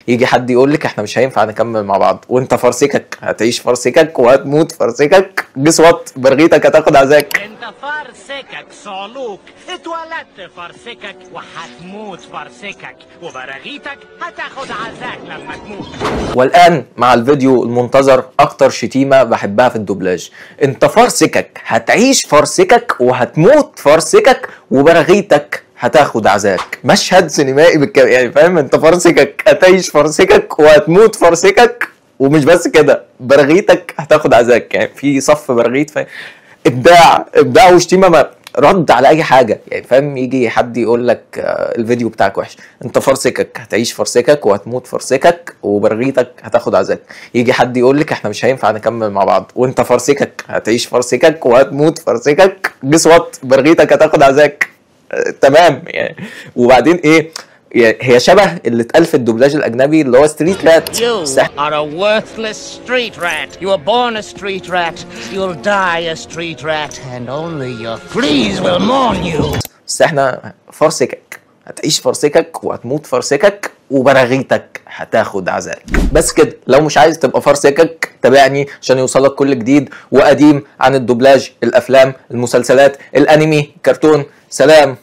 يجي حد يقول لك احنا مش هينفع نكمل مع بعض، وانت فرسكك هتعيش فرسكك وهتموت فرسكك. جس وات، برغيتك هتاخد عزاك. انت فرسكك صالوك، اتولدت فرسكك وهتموت فرسكك، وبراغيتك هتاخد عزاك لما تموت. والان مع الفيديو المنتظر، اكتر شتيمه بحبها في الدوبلاج: انت فرسكك هتعيش فرسكك وهتموت فرسكك، وبراغيتك هتاخد عزاك. مشهد سينمائي يعني فاهم؟ انت فرسكك هتعيش فرسكك وهتموت فرسكك، ومش بس كده، براغيتك هتاخد عزاك. يعني في صف براغيت، فاهم؟ ابداع وشتيمه، ما رد على اي حاجه يعني فاهم. يجي حد يقول لك الفيديو بتاعك وحش، انت فرسكك هتعيش فرسكك وهتموت فرسكك، وبرغيتك هتاخد عزاك. يجي حد يقول لك احنا مش هينفع نكمل مع بعض، وانت فرسكك هتعيش فرسكك وهتموت فرسكك. جس وات، برغيتك هتاخد عزاك. تمام يعني. وبعدين ايه يعني، هي شبه اللي اتقال في الدوبلاج الاجنبي اللي هو ستريت رات. You are a worthless street rat. You were born a street rat. You'll die a street rat, and only your fleas will mourn you. بس احنا فرسكك هتعيش فرسكك وهتموت فرسكك، وبراغيتك هتاخد عزاك. بس كده. لو مش عايز تبقى فرسكك، تابعني عشان يوصلك كل جديد وقديم عن الدوبلاج، الافلام، المسلسلات، الانمي، كرتون. سلام.